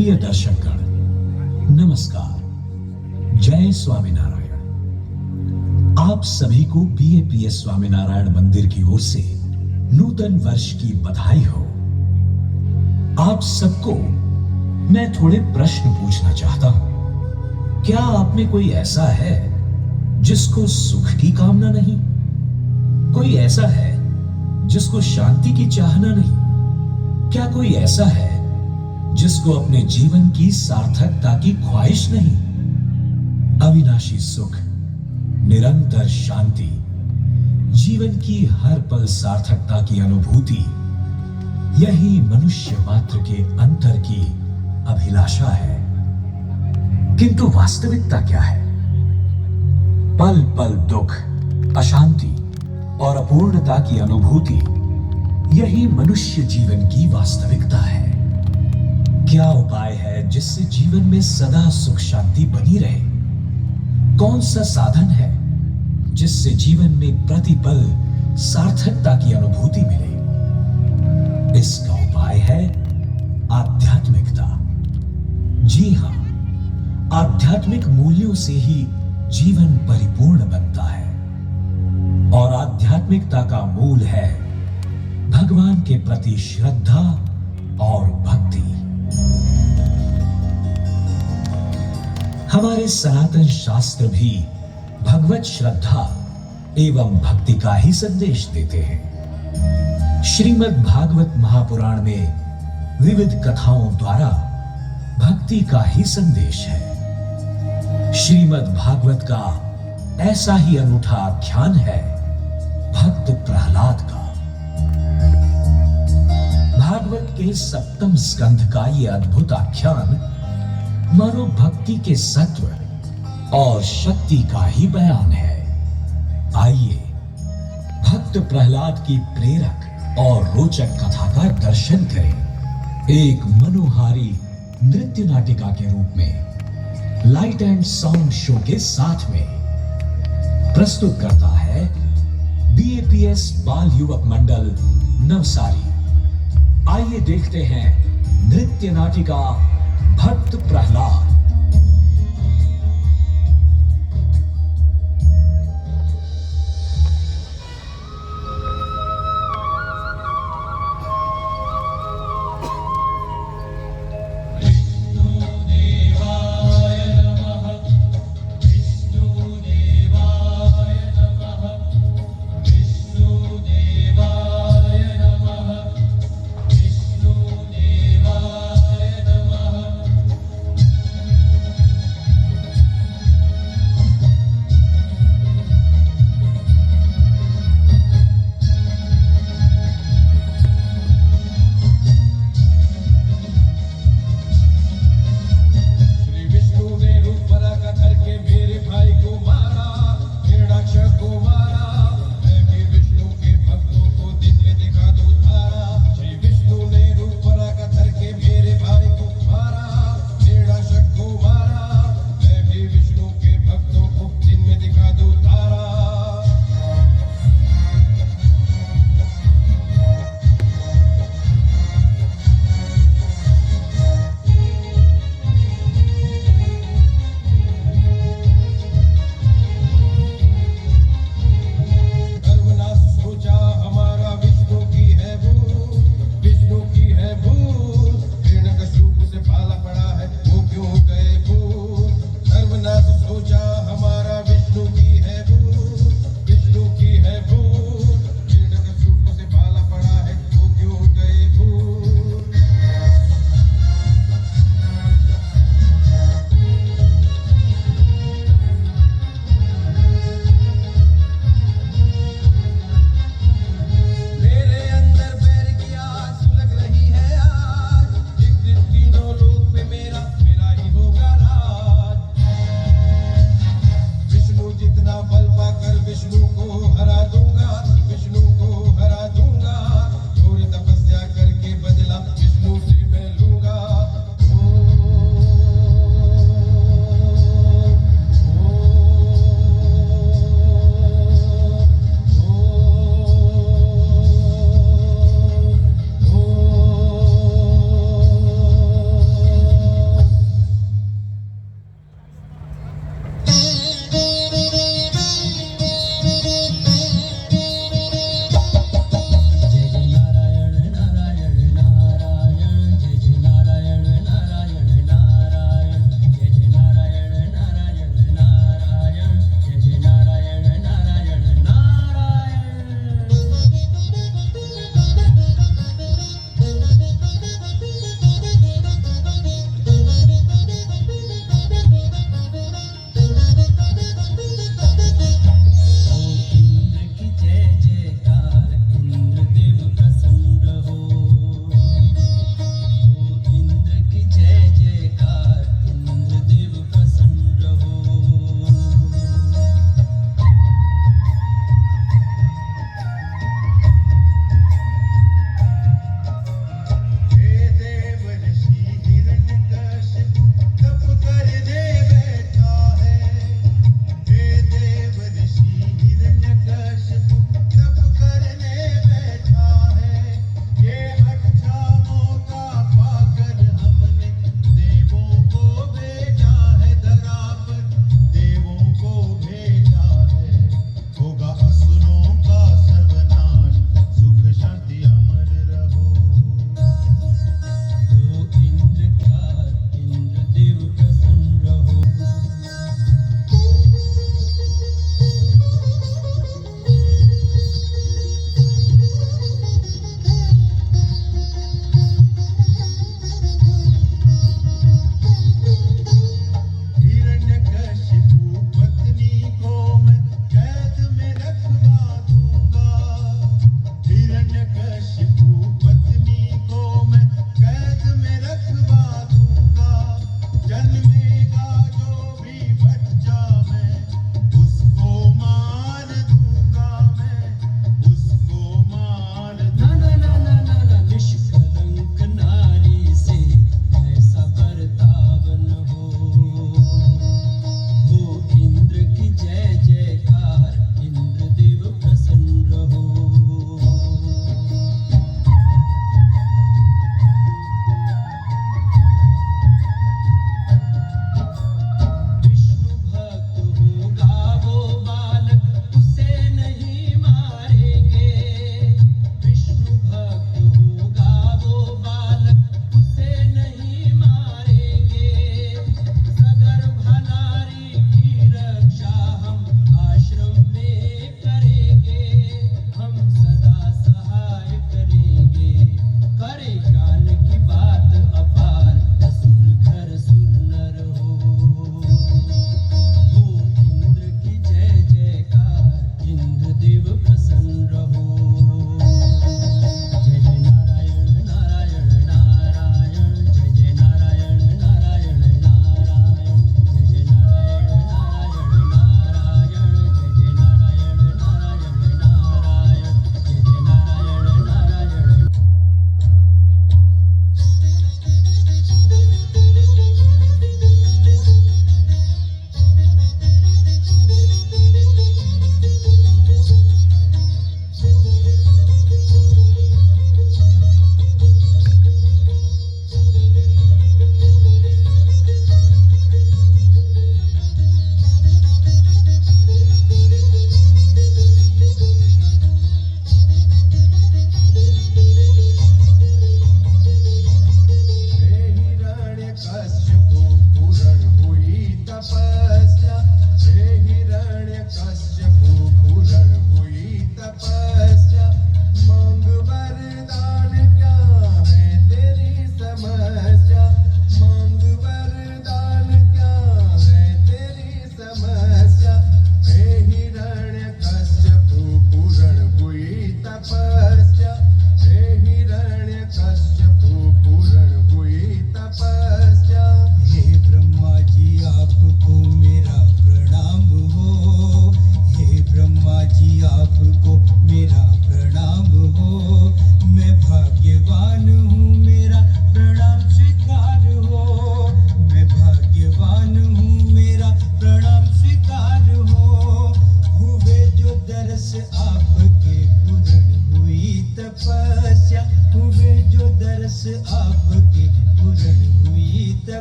प्रिय दर्शकगण, नमस्कार। जय स्वामीनारायण। आप सभी को बीएपीएस स्वामीनारायण मंदिर की ओर से नूतन वर्ष की बधाई हो। आप सबको मैं थोड़े प्रश्न पूछना चाहता हूं। क्या आप में कोई ऐसा है जिसको सुख की कामना नहीं? कोई ऐसा है जिसको शांति की चाहना नहीं? क्या कोई ऐसा है जिसको अपने जीवन की सार्थकता की ख्वाहिश नहीं? अविनाशी सुख, निरंतर शांति, जीवन की हर पल सार्थकता की अनुभूति, यही मनुष्य मात्र के अंतर की अभिलाषा है। किंतु वास्तविकता क्या है? पल पल दुख, अशांति और अपूर्णता की अनुभूति, यही मनुष्य जीवन की वास्तविकता है। क्या उपाय है जिससे जीवन में सदा सुख शांति बनी रहे? कौन सा साधन है जिससे जीवन में प्रतिपल सार्थकता की अनुभूति मिले? इसका उपाय है आध्यात्मिकता। जी हां, आध्यात्मिक मूल्यों से ही जीवन परिपूर्ण बनता है और आध्यात्मिकता का मूल है भगवान के प्रति श्रद्धा और भक्ति। हमारे सनातन शास्त्र भी भगवत श्रद्धा एवं भक्ति का ही संदेश देते हैं। श्रीमद् भागवत महापुराण में विविध कथाओं द्वारा भक्ति का ही संदेश है। श्रीमद् भागवत का ऐसा ही अनूठा आख्यान है भक्त प्रहलाद का। भागवत के 7वें स्कंध का यह अद्भुत आख्यान मानो भक्ति के सत्व और शक्ति का ही बयान है। आइए भक्त प्रहलाद की प्रेरक और रोचक कथा का दर्शन करें। एक मनोहारी नृत्य नाटिका के रूप में लाइट एंड साउंड शो के साथ में प्रस्तुत करता है बीएपीएस बाल युवक मंडल नवसारी। आइए देखते हैं नृत्य नाटिका भक्त प्रहलाद।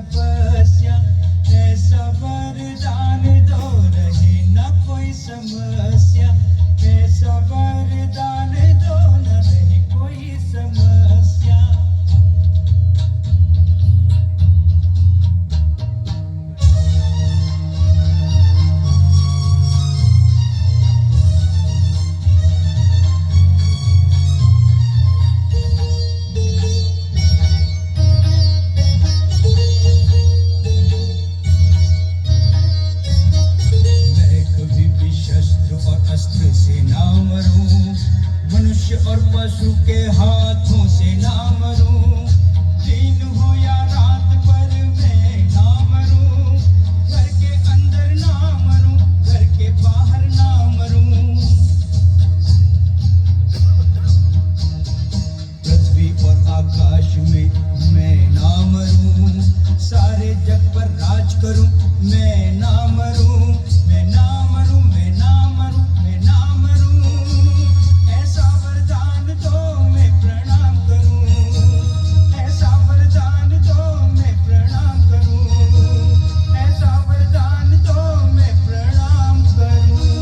तपस्या, ऐसा वरदान दो रहे न कोई समस्या, ऐसा वरदान दो न रहे कोई समस्या। अस्त्र से ना मरूं, मनुष्य और पशु के हाथों से ना मरूं, दिन हो या रात पर मैं ना मरूं, घर के अंदर ना मरूं, घर के बाहर ना मरूं। पृथ्वी और आकाश में मैं ना मरूं, सारे जग पर राज करूं, मैं ना मरूं, मैं ना मरूं, मैं ना मरूं, मैं ना मरूं। ऐसा वरदान दो मैं प्रणाम करूं, ऐसा वरदान दो मैं प्रणाम करूं, ऐसा वरदान दो मैं प्रणाम करूं।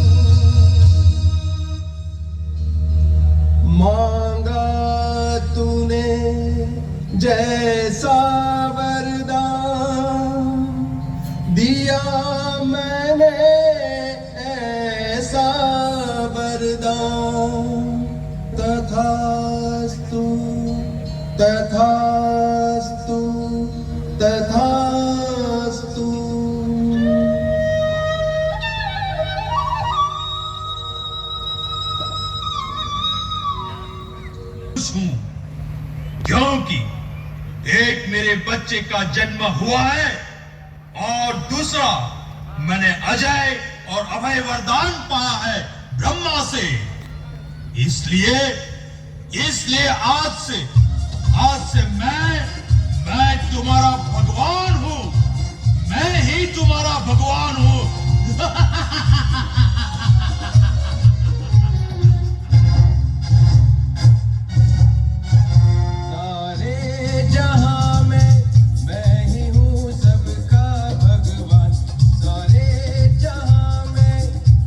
मांगा तूने जैसा वरदान, दिया मैंने ऐसा वरदान, तथास्तु तथास्तु तथास्तु। खुश हूं क्योंकि एक मेरे बच्चे का जन्म हुआ है और दूसरा मैंने अजय और अभय वरदान पाया है ब्रह्मा से। इसलिए आज से मैं तुम्हारा भगवान हूं, मैं ही तुम्हारा भगवान हूं। सारे जहां में मैं ही हूँ सबका भगवान, सारे जहां में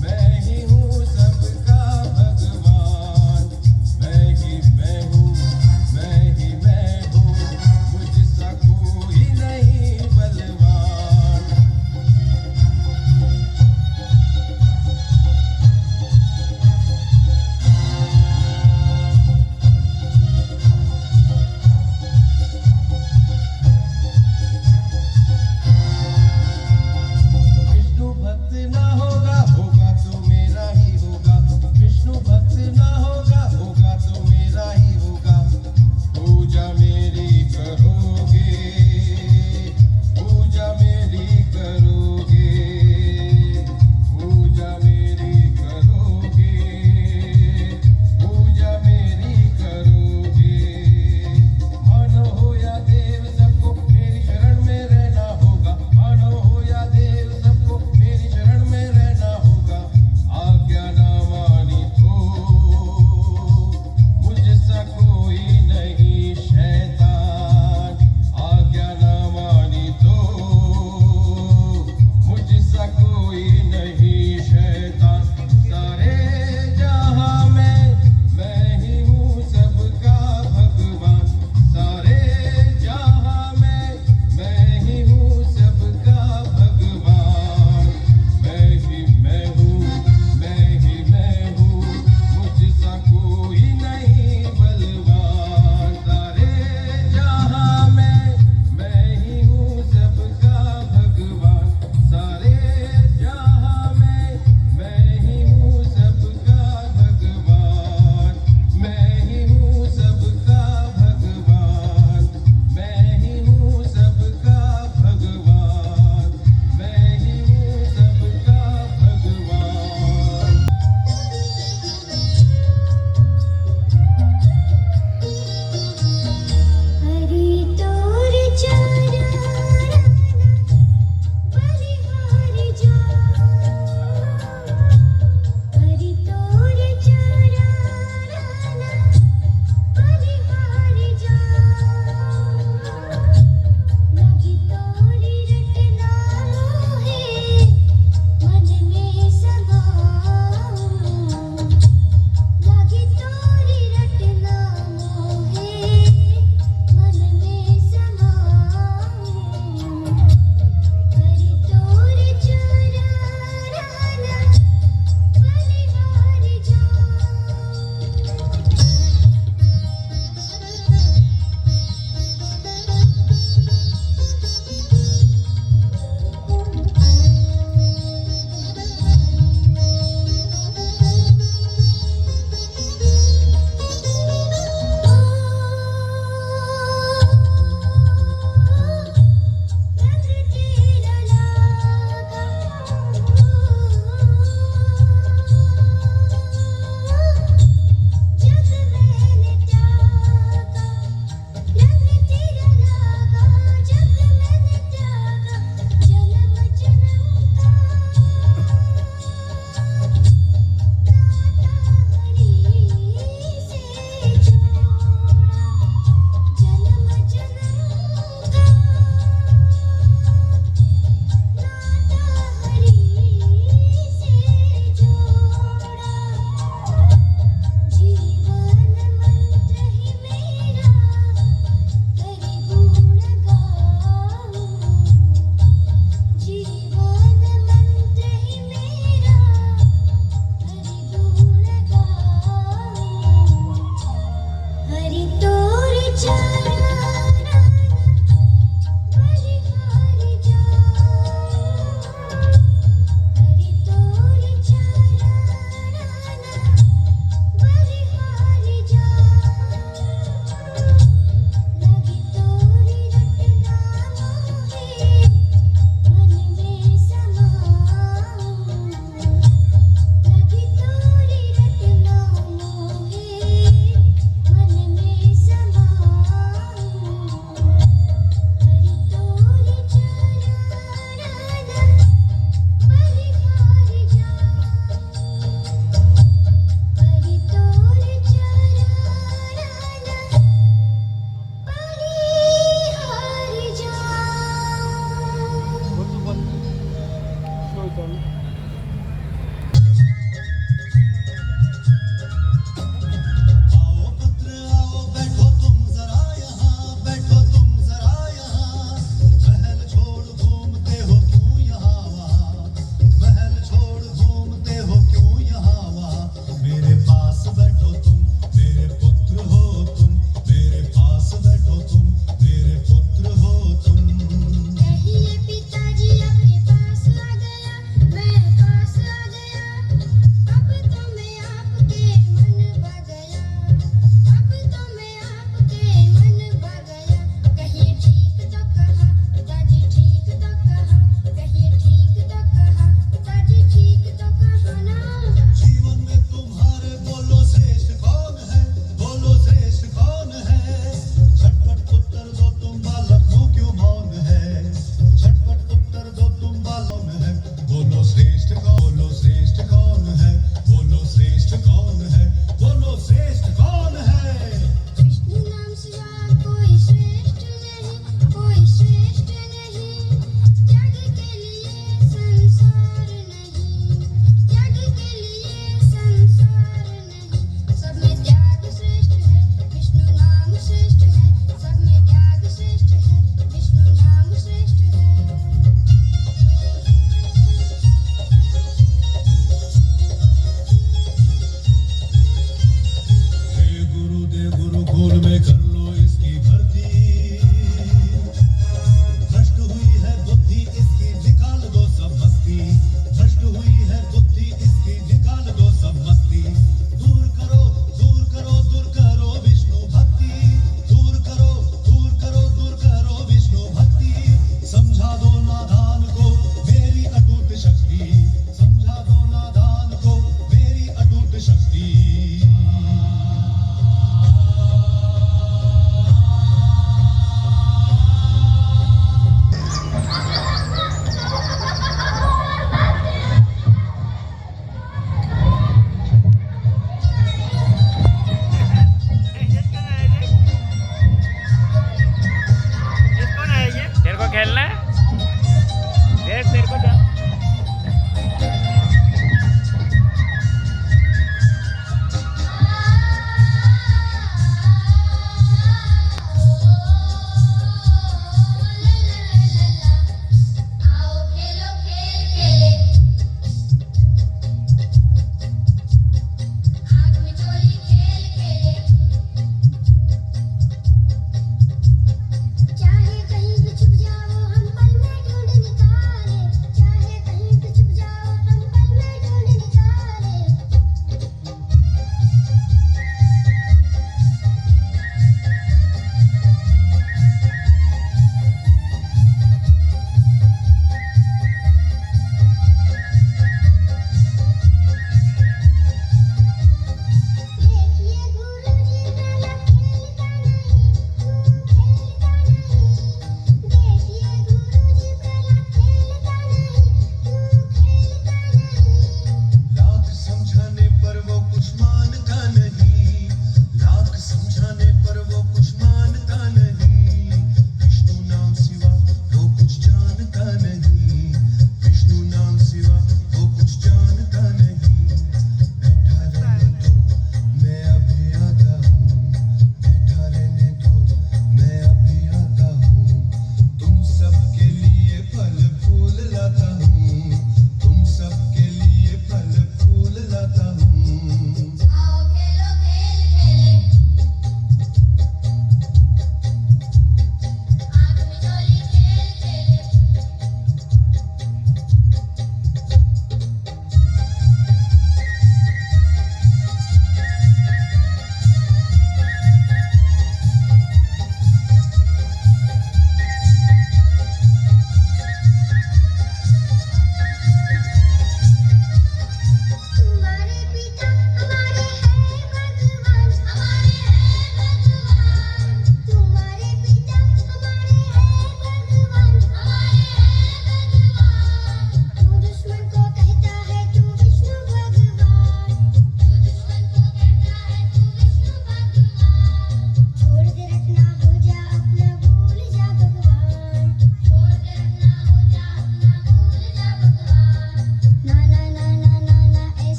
मैं ही हूँ सबका भगवान, मैं हूँ, मैं ही मैं हूँ,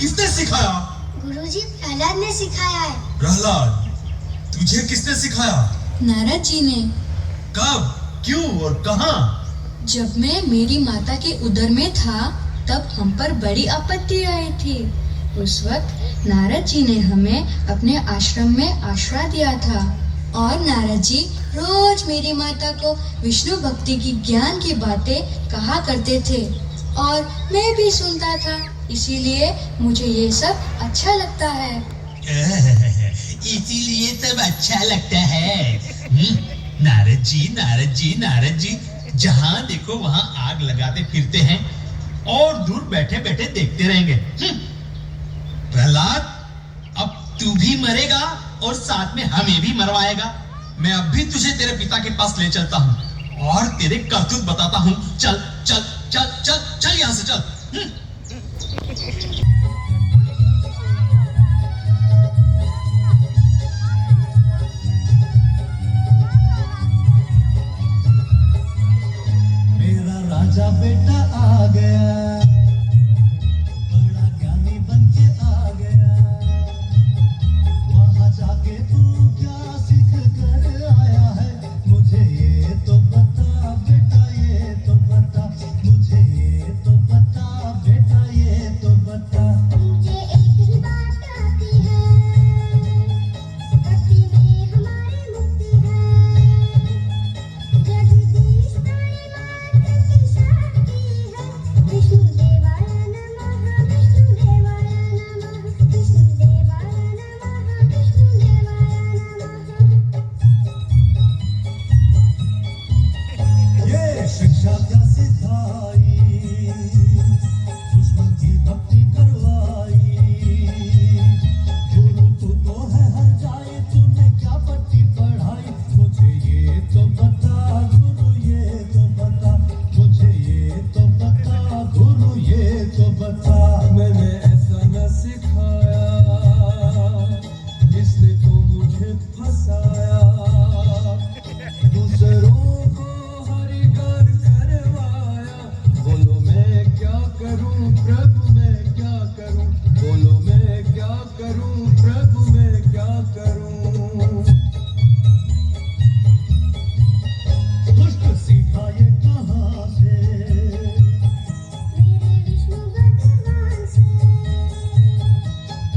किसने सिखाया? गुरुजी प्रहलाद ने सिखाया है। प्रहलाद, तुझे किसने सिखाया? नारद जी ने। कब, क्यों और कहाँ? जब मैं मेरी माता के उदर में था तब हम पर बड़ी आपत्ति आई थी। उस वक्त नारद जी ने हमें अपने आश्रम में आश्रय दिया था और नारद जी रोज मेरी माता को विष्णु भक्ति की ज्ञान की बातें कहा करते थे और मैं भी सुनता था, इसीलिए मुझे ये सब अच्छा लगता है। इसीलिए सब अच्छा लगता है। नारद जी, नारद जी, नारद जी, जहाँ देखो वहाँ आग लगाते फिरते हैं और दूर बैठे बैठे देखते रहेंगे। प्रहलाद, अब तू भी मरेगा और साथ में हमें भी मरवाएगा। मैं अब भी तुझे तेरे पिता के पास ले चलता हूँ और तेरे करतूत बताता हूँ। चल चल चल चल चल यहाँ से चल। मेरा राजा बेटा आ गया, बड़ा ज्ञानी बन के आ गया। वहाँ जाके तू क्या सीख कर आया है, मुझे ये तो बता बेटा, ये तो बता, मुझे ये तो बता बेटा, ये तो बता। मुझे एक ही बात आती है, भक्ति में हमारी मुक्ति है। जगदीश बड़ी माता की शक्ति है। विष्णु देवाय नमः, विष्णु देवाय नमः, विष्णु देवाय नमः, विष्णु देवाय नमः। ये शिक्षा क्या सिखाई, दुश्मन की भक्ति करवाई। गुरु तू तो है हर जाए, तूने क्या पट्टी पढ़ाई, मुझे ये तो बता गुरु, ये तो बता, मुझे ये तो बता गुरु, ये तो बता। मैंने ऐसा न सिखाया, इसने तो मुझे फंसाया। दूसरों को हरि गान करवाया। बोलो मैं क्या करूं प्रभु, मैं क्या करूं, बोलो मैं क्या करूं प्रभु, मैं क्या करूं। दुष्ट सीखा ये कहाँ से, मेरे विष्णु भगवान से।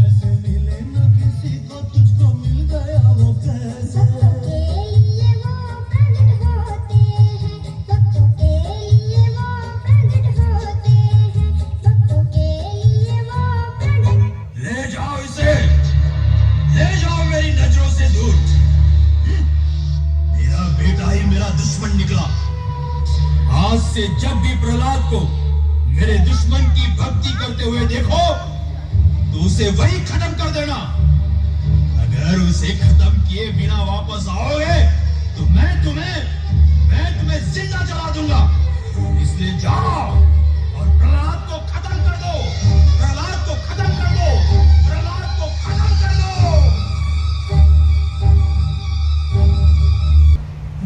ऐसे मिले न किसी को, तुझको मिल गया वो कैसे। भक्तों के लिए वो प्रकट होते हैं, भक्तों के लिए वो प्रकट होते हैं, भक्तों के लिए वो प्रकट। ले जाओ इसे, ले जाओ मेरी नजरों से दूर। मेरा बेटा ही मेरा दुश्मन निकला। आज से जब भी प्रहलाद को मेरे दुश्मन की भक्ति करते हुए देखो तो उसे वही खत्म कर देना। अगर उसे खत्म किए बिना वापस आओगे तो मैं तुम्हें जिंदा जला दूंगा। इसलिए जाओ और प्रहलाद को खत्म कर दो, प्रहलाद को खत्म कर दो, प्रहलाद को खत्म कर दो।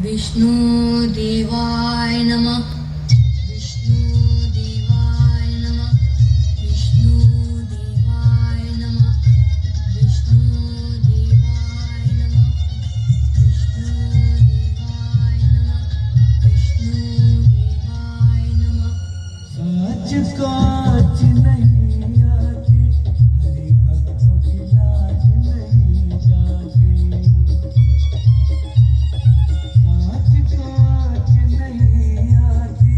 विष्णु देवाय नमः, विष्णु देवाय नमः, विष्णु देवाय नमः, विष्णु देवाय नमः, विष्णु देवाय नमः, विष्णु देवाय नमः। सच काच नहीं आती, हरि भक्तों की लाज नहीं जाती। काच काच नहीं आती,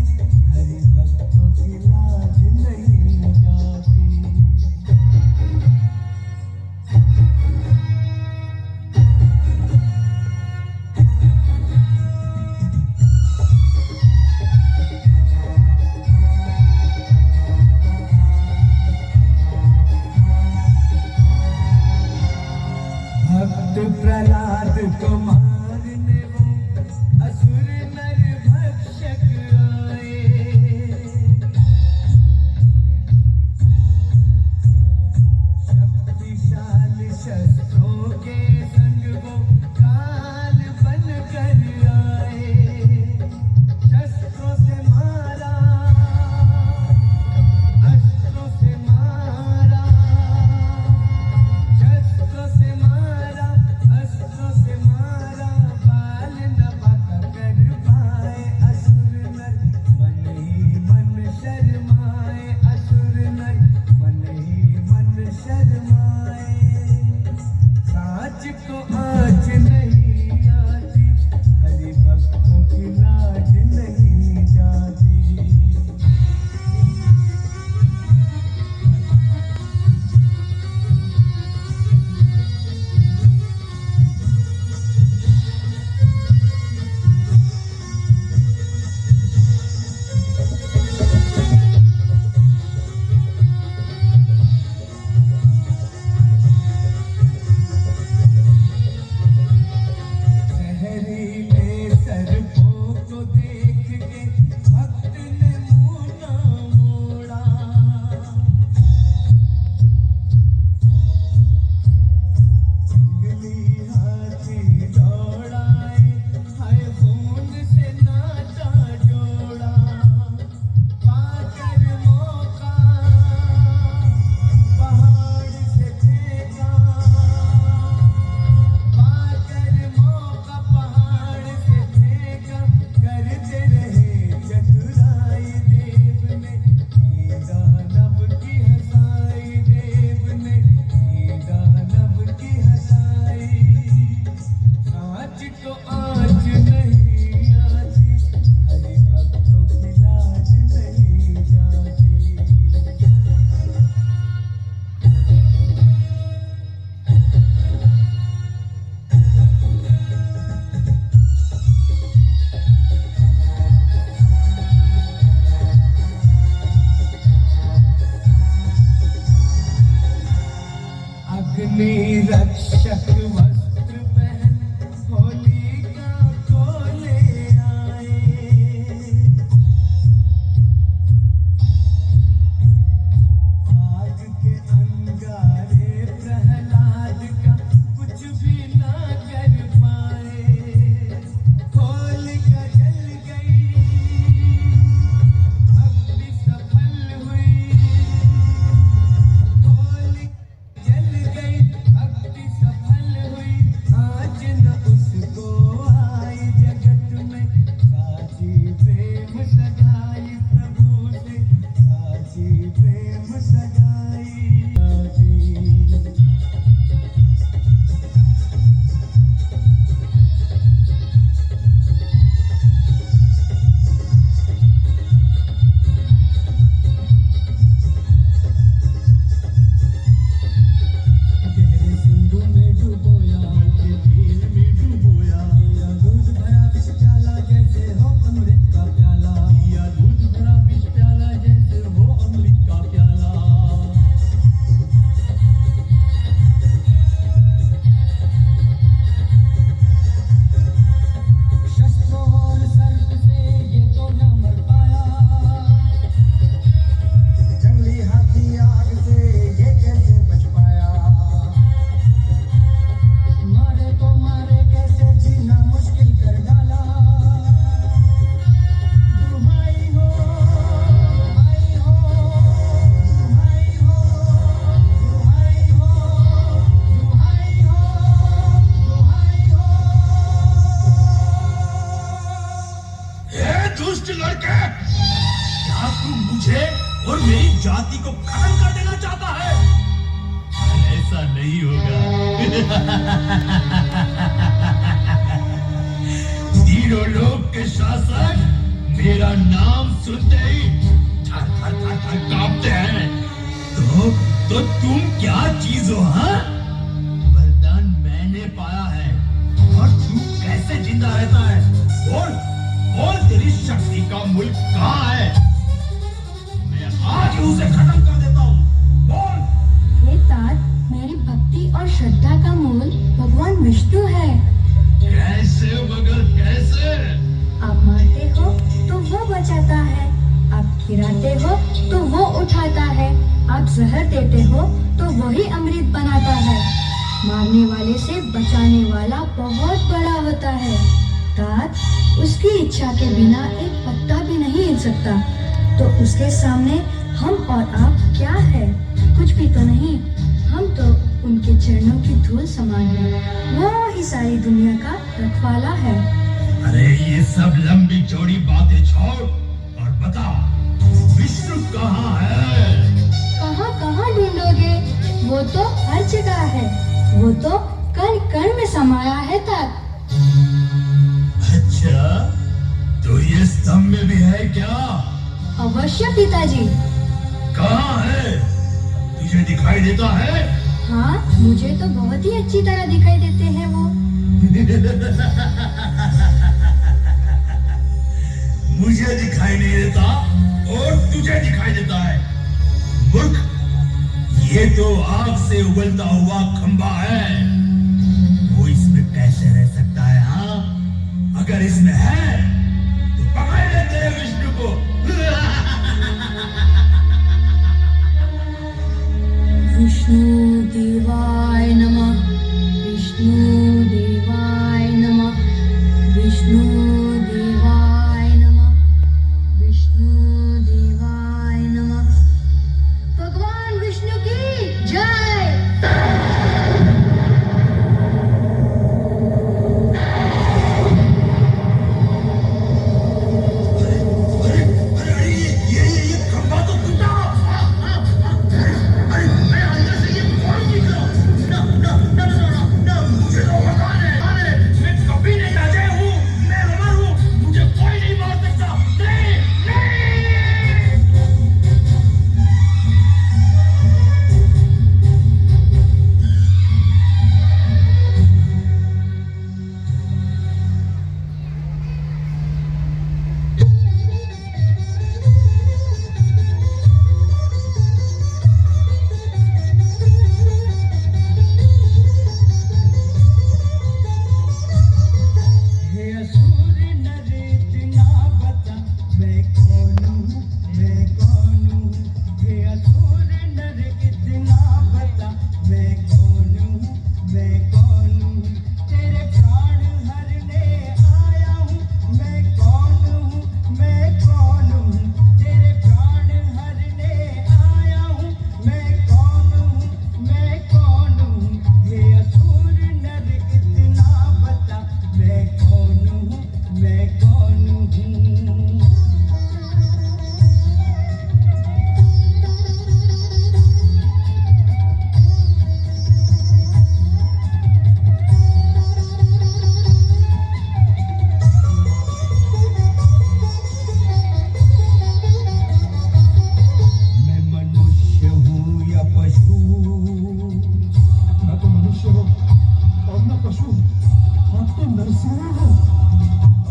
हरि भक्तों की लाज नहीं जाती। कहाए असुर नर मन ही मन शर्माए साच को आँच नहीं आती हरि भक्तों की लाज नहीं जाती जहरीले सर्पों को देख के भक्त ने मुँह ना मोड़ा जंगली हाथी दौड़ाए हाय खून से नाता जोड़ा पाकर मौका पहाड़ से फेंका पाकर मौका पहाड़ से फेंका करते रहे चतुराई देव ने ये दानव की हंसाई देव ने ये दानव की हंसाई साच को आँच नहीं आती हरि भक्तों की लाज नहीं जाती अग्नि रक्षक वस्त्र पहन होलिका को ले आए आग के अंगारे प्रहलाद का कुछ भी ना कर पाए होलिका जल गई भक्ति सफल हुई होलिका जल गई भक्ति सफल हुई आज न उसको आई जगत में साची प्रेम सगाई प्रभु से साची प्रेम सगाई गहरे सिंधु में डुबोया के झील में डुबोया पिया दूध भरा विष प्याला जैसे हो अमृत का प्याला पिया दूध भरा विष प्याला जैसे हो अमृत का प्याला शस्त्रों और सर्प से ये तो न मर पाया जंगली हाथी आग से ये कैसे बच पाया मारे तो मारे कैसे जीना मुश्किल कर डाला दुहाई हो दुहाई हो दुहाई हो दुहाई हो दुहाई हो दुहाई हो ए दुष्ट लड़के, क्या तू मुझे और मेरी जाति को खत्म कर देना चाहता है? ऐसा नहीं होगा। तीनों लोक के शासक मेरा नाम सुनते ही थर थर थर थर कांपते हैं। तो तुम क्या चीज हो, हाँ? वरदान मैंने पाया है और तू कैसे जिंदा रहता है? बोल बोल, तेरी शक्ति का मूल कहाँ है? मैं आज ही उसे खत्म कर देता हूँ। बोल। हे तात, मेरी भक्ति और श्रद्धा का मूल भगवान विष्णु है। कैसे मगर कैसे? आप मारते हो तो वो बचाता है, आप गिराते हो तो वो उठाता है, आप जहर देते हो तो वही अमृत बनाता है। मारने वाले से बचाने वाला बहुत बड़ा होता है। तात, उसकी इच्छा के बिना एक पत्ता भी नहीं हिल सकता, तो उसके सामने हम और आप क्या है? कुछ भी तो नहीं। हम तो उनके चरणों की धूल समान है। वो ही सारी दुनिया का रखवाला है। अरे ये सब लंबी चौड़ी बातें छोड़ और बता, विष्णु कहाँ है? कहाँ कहाँ ढूंढोगे? वो तो हर जगह है। वो तो कण कण में समाया है तात। अच्छा, तो ये स्तंभ में भी है क्या? अवश्य पिताजी। कहाँ है? तुझे दिखाई देता है? हाँ, मुझे तो बहुत ही अच्छी तरह दिखाई देते हैं वो। मुझे दिखाई नहीं देता और तुझे दिखाई देता है। मूर्ख, ये तो आग से उबलता हुआ खंभा है। वो इसमें कैसे रह सकता है? हाँ, अगर इसमें है तो पकड़ लेते हैं विष्णु को। विष्णु देवाय नमः। विष्णु देवाय नमः। विष्णु देवाय नमः। विष्णु देवाय नमः। भगवान विष्णु की जय। अरे ये खंभा तो टूटा। अरे अंदर से ये कौन निकला? ना, मुझे तो भगवान है। मैं कभी नहीं अजय हूँ, मैं अमर हूँ, मुझे कोई नहीं मार सकता। नहीं, नहीं। हे असुर नर इतना बता मैं कौन हूँ, मैं कौन हूँ। हे असुर नर इतना बता मैं कौन हूँ, मैं कौन हूँ। तेरे प्राण हरने आया हूँ, मैं कौन हूँ, मैं कौन हूँ। तेरे प्राण हरने आया हूँ, मैं कौन हूँ, मैं कौन हूँ। हे असुर नर इतना बता मैं कौन हूँ, मैं कौन हूँ। मैं मनुष्य हूँ या पशु? ना तो मनुष्य हो और न पशु, आप तो नरसिंह हो।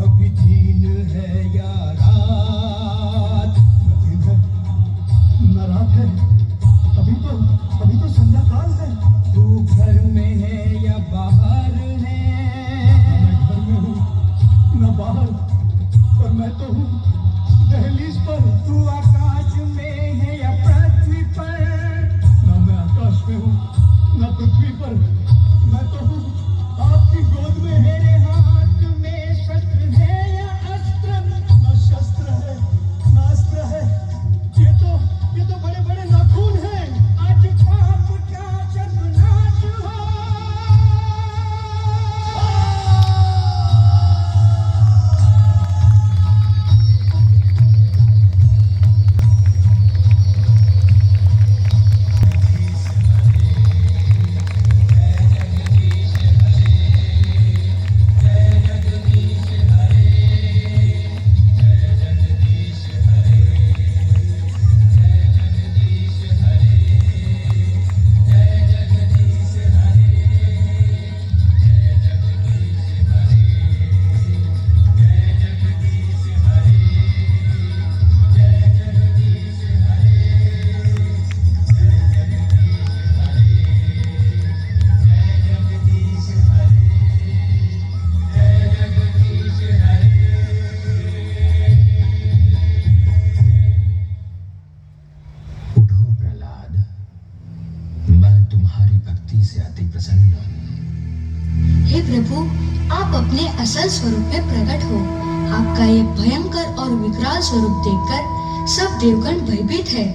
अभी दिन है या रात? न दिन है न रात है, अभी तो संध्या काल है। तू घर में है या बाहर है? मैं घर में हूँ न बाहर, पर मैं तो हूँ दहलीज पर। तू आकाश में है या पृथ्वी पर? न मैं आकाश में हूँ न पृथ्वी पर, मैं तो हूँ आपकी गोद में। मेरे हाथ में शस्त्र है या अस्त्र? न शस्त्र है न अस्त्र है, ये तो बड़े बड़े नाखून हैं। आज पाप का सर्वनाश हो। उठो प्रहलाद, मैं तुम्हारी भक्ति से अति प्रसन्न हूँ। हे प्रभु, आप अपने असल स्वरूप में प्रकट हो। आपका ये भयंकर और विकराल स्वरूप देखकर सब देवगण भयभीत है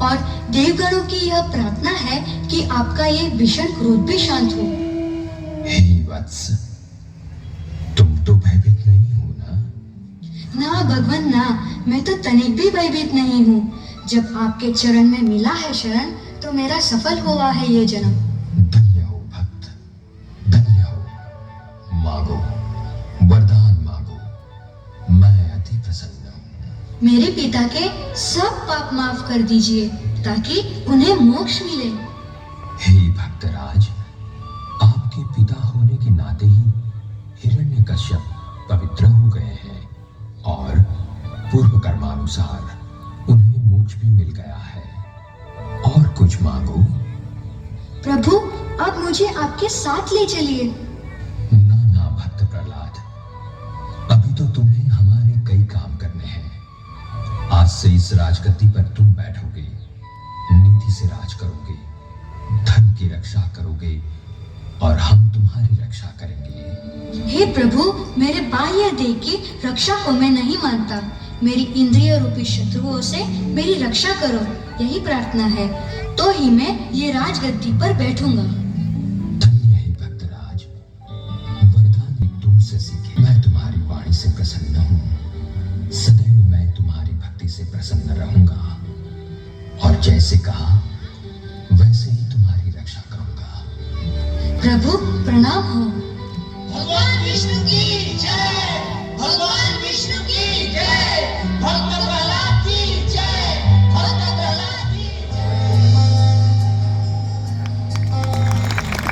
और देवगणों की यह प्रार्थना है कि आपका ये भीषण क्रोध भी शांत हो। हे वत्स, तुम तो भयभीत नहीं हो ना? ना भगवान ना, मैं तो तनिक भी भयभीत नहीं हूँ। जब आपके चरण में मिला है शरण, तो मेरा सफल हुआ है ये जन्म। धन्य हो भक्त, धन्य हो। मांगो, वरदान मांगो, मैं अति प्रसन्न हूँ। मेरे पिता के सब पाप माफ कर दीजिए ताकि उन्हें मोक्ष मिले। हे भक्तराज, आपके पिता होने के नाते ही हिरण्यकश्यप पवित्र हो गए हैं और पूर्व कर्मानुसार उन्हें मोक्ष भी मिल गया है। और कुछ मांगो। प्रभु, अब मुझे आपके साथ ले चलिए। ना ना भक्त प्रहलाद, अभी तो तुम्हें हमारे कई काम करने हैं। आज से इस राजगद्दी पर तुम बैठोगे, नीति से राज करोगे, धन की रक्षा करोगे और हम तुम्हारी रक्षा करेंगे। हे प्रभु, मेरे बाह्य देह की रक्षा को मैं नहीं मानता। मेरी इंद्रिय रूपी शत्रुओं से मेरी रक्षा करो, यही प्रार्थना है, तो ही मैं ये राजगद्दी पर बैठूंगा। धन्य है भक्तराज, वरदान भी तुमसे सीखे। मैं तुम्हारी वाणी से प्रसन्न हूँ, सदैव मैं तुम्हारी भक्ति से प्रसन्न रहूंगा और जैसे कहा वैसे ही तुम्हारी रक्षा करूंगा। प्रभु प्रणाम हो। भगवान विष्णु की जय, भगवान विष्णु की जय, भक्त प्रहलाद की जय, भक्त प्रहलाद की जय।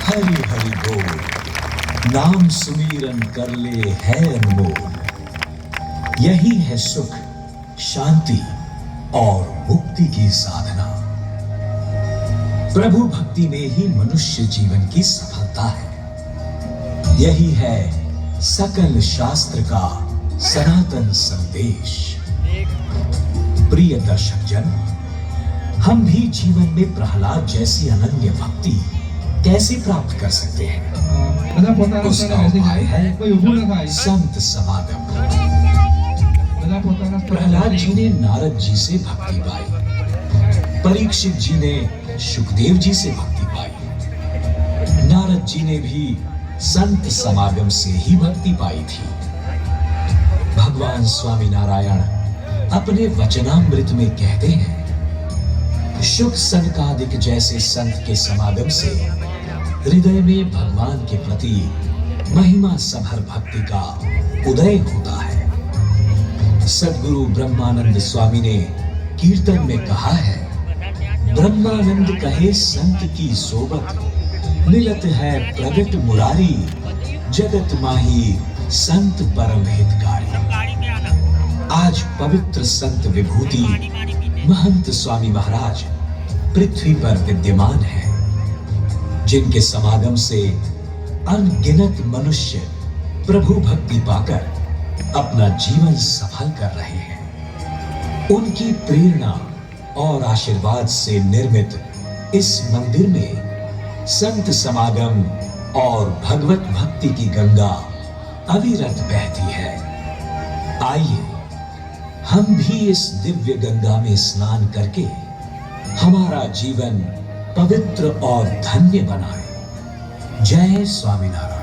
हरि हरि बोल, नाम सुमीरन कर ले है अनमोल। यही है सुख, शांति और मुक्ति की साधना। प्रभु भक्ति में ही मनुष्य जीवन की सफलता है। यही है सकल शास्त्र का सनातन संदेश। प्रिय दर्शक जन, हम भी जीवन में प्रहलाद जैसी अनन्य भक्ति कैसे प्राप्त कर सकते हैं? બધા પોતાના उसका સ્થળે બેસી उपाय જાય, है કોઈ ઊભું ન થાય। संत समागम। બધા પોતાના સ્થળે प्रहलाद બેસી जी ने नारद जी से भक्ति पाई, परीक्षित जी ने सुखदेव जी से भक्ति पाई, नारद जी ने भी संत समागम से ही भक्ति पाई थी। भगवान स्वामी नारायण अपने वचनामृत में कहते हैं, शुक सनकादिक जैसे संत के समागम से हृदय में भगवान के प्रति महिमा सभर भक्ति का उदय होता है। सद्गुरु ब्रह्मानंद स्वामी ने कीर्तन में कहा है, ब्रह्मानंद कहे संत की सोबत, मिलत है प्रगट मुरारी, जगत माही संत परम हितकारी। आज पवित्र संत विभूति महंत स्वामी महाराज पृथ्वी पर विद्यमान है, जिनके समागम से अनगिनत मनुष्य प्रभु भक्ति पाकर अपना जीवन सफल कर रहे हैं। उनकी प्रेरणा और आशीर्वाद से निर्मित इस मंदिर में संत समागम और भगवत भक्ति की गंगा अविरत बहती है। आइए हम भी इस दिव्य गंगा में स्नान करके हमारा जीवन पवित्र और धन्य बनाएं। जय स्वामीनारायण।